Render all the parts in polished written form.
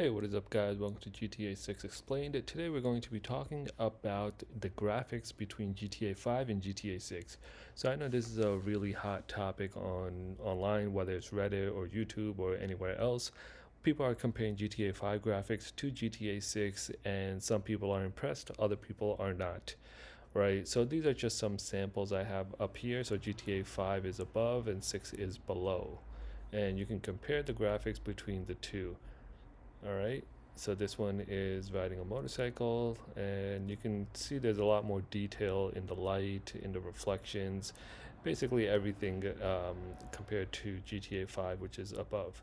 Hey, what is up, guys? Welcome to GTA 6 Explained. Today we're going to be talking about the graphics between GTA 5 and GTA 6. So I know this is a really hot topic on online, whether it's Reddit or YouTube or anywhere else. People are comparing GTA 5 graphics to GTA 6, and some people are impressed, other people are not. Right? So these are just some samples I have up here. So GTA 5 is above and 6 is below. And you can compare the graphics between the two. All right. So this one is riding a motorcycle, and you can see there's a lot more detail in the light, in the reflections, basically everything compared to GTA 5, which is above.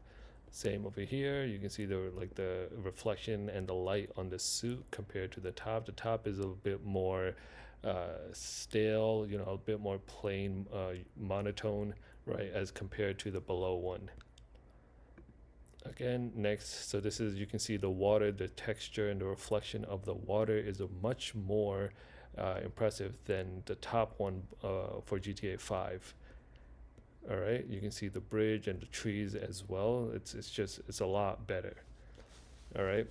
Same over here. You can see the reflection and the light on the suit compared to the top. The top is a bit more stale, a bit more plain, monotone, right, as compared to the below one. Again, next, so this is, you can see the water, the texture and the reflection of the water is a much more impressive than the top one for GTA 5. All right, you can see the bridge and the trees as well. It's a lot better. All right,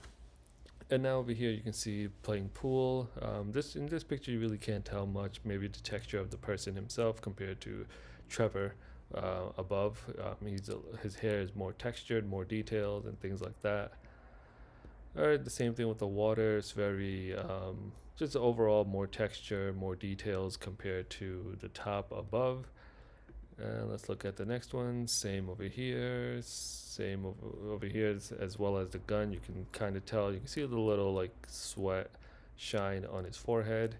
and now over here you can see playing pool. This in this picture you really can't tell much. Maybe the texture of the person himself compared to Trevor above. His hair is more textured, more detailed, and things like that. All right, the same thing with the water. It's very just overall more texture, more details compared to the top above. Let's look at the next one. Same over here. Same over here as well as the gun. You can kind of tell. You can see the little like sweat shine on his forehead.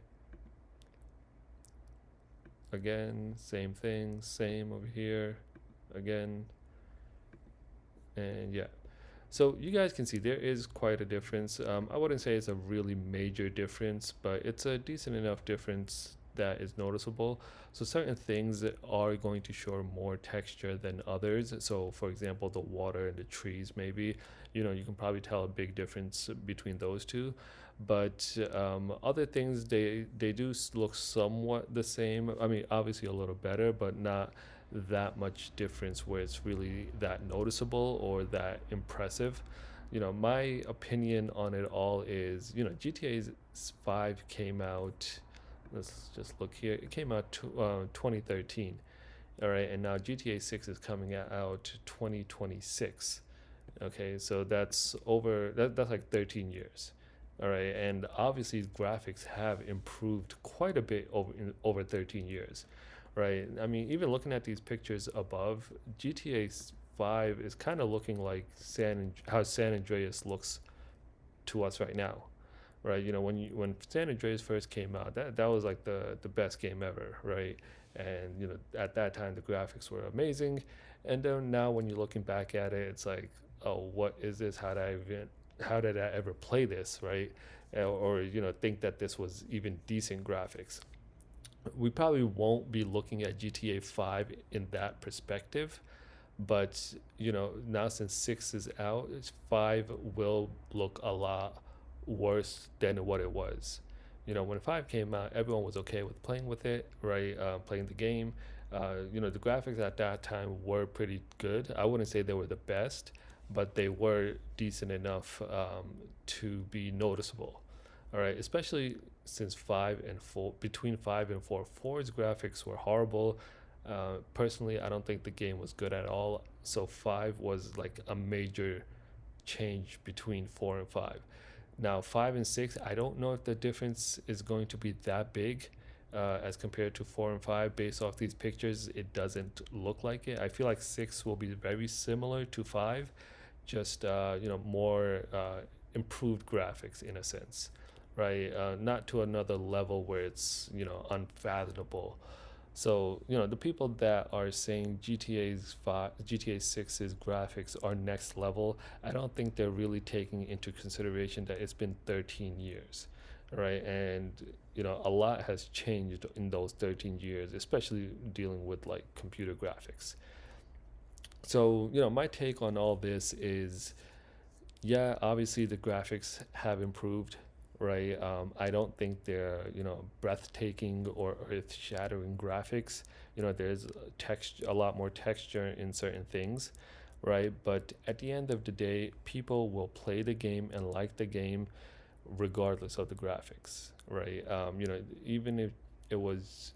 Again, same thing. Same over here. Again. And yeah. So you guys can see there is quite a difference. I wouldn't say it's a really major difference, but it's a decent enough difference that is noticeable. So certain things are going to show more texture than others. So for example, the water and the trees, maybe, you can probably tell a big difference between those two. But other things, they do look somewhat the same. I mean, obviously a little better, but not that much difference where it's really that noticeable or that impressive. My opinion on it all is, GTA 5 came out, let's just look here, it came out 2013. All right, and now GTA 6 is coming out 2026. Okay, so that's like 13 years. All right, and obviously graphics have improved quite a bit over 13 years, right? I mean, even looking at these pictures above, GTA 5 is kind of looking like how San Andreas looks to us right now, right? When San Andreas first came out, that was like the best game ever, right? And at that time the graphics were amazing, and then now when you're looking back at it, it's like, oh, what is this? How did I ever play this, right? Or think that this was even decent graphics. We probably won't be looking at GTA 5 in that perspective, but now since 6 is out, 5 will look a lot worse than what it was. When 5 came out, everyone was okay with playing with it, right? Playing the game. The graphics at that time were pretty good. I wouldn't say they were the best, but they were decent enough to be noticeable. All right, especially since 5 and 4, between 5 and 4, four's graphics were horrible. Personally, I don't think the game was good at all. So 5 was like a major change between 4 and 5. Now 5 and 6, I don't know if the difference is going to be that big as compared to 4 and 5. Based off these pictures, it doesn't look like it. I feel like 6 will be very similar to 5, just more improved graphics in a sense, right? Not to another level where it's unfathomable. So the people that are saying GTA 6's graphics are next level, I don't think they're really taking into consideration that it's been 13 years, right? And a lot has changed in those 13 years, especially dealing with like computer graphics. So my take on all this is, yeah, obviously the graphics have improved, right? I don't think they're breathtaking or earth-shattering graphics. There's a lot more texture in certain things, right? But at the end of the day, people will play the game and like the game regardless of the graphics, right? Even if it was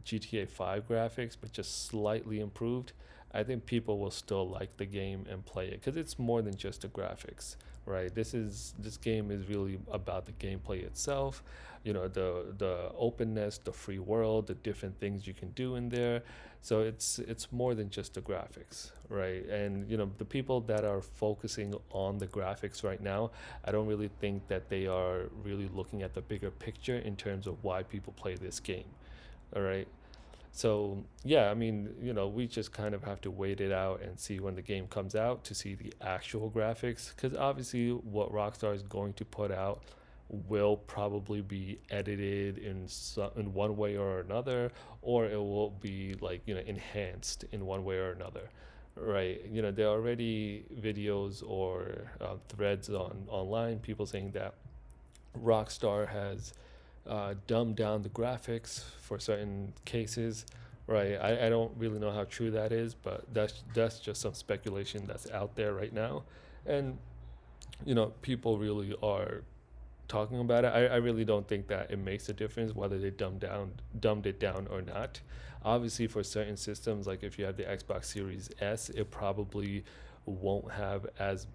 GTA 5 graphics, but just slightly improved, I think people will still like the game and play it because it's more than just the graphics, right? This game is really about the gameplay itself, the openness, the free world, the different things you can do in there. So it's more than just the graphics, right? And the people that are focusing on the graphics right now, I don't really think that they are really looking at the bigger picture in terms of why people play this game. All right. So yeah, I mean, we just kind of have to wait it out and see when the game comes out to see the actual graphics, because obviously what Rockstar is going to put out will probably be edited in one way or another, or it will be like enhanced in one way or another, right? There are already videos or threads online, people saying that Rockstar has dumb down the graphics for certain cases, right? I don't really know how true that is, but that's just some speculation that's out there right now, and people really are talking about it. I really don't think that it makes a difference whether they dumbed it down or not. Obviously, for certain systems, like if you have the Xbox Series S, it probably won't have as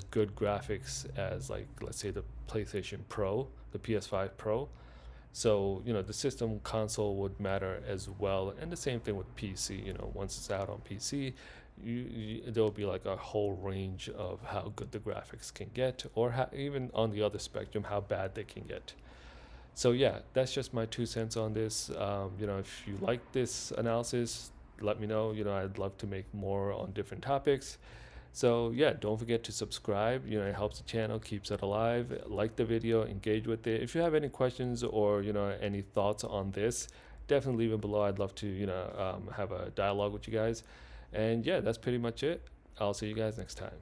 good graphics as, like, let's say the PlayStation Pro, the PS5 Pro. So the system console would matter as well, and the same thing with PC. Once it's out on PC, there'll be like a whole range of how good the graphics can get, or even on the other spectrum, how bad they can get. So yeah, that's just my 2 cents on this. If you like this analysis, let me know. I'd love to make more on different topics. So yeah, don't forget to subscribe. It helps the channel, keeps it alive. Like the video, engage with it. If you have any questions or any thoughts on this, definitely leave it below. I'd love to have a dialogue with you guys. And yeah, that's pretty much it. I'll see you guys next time.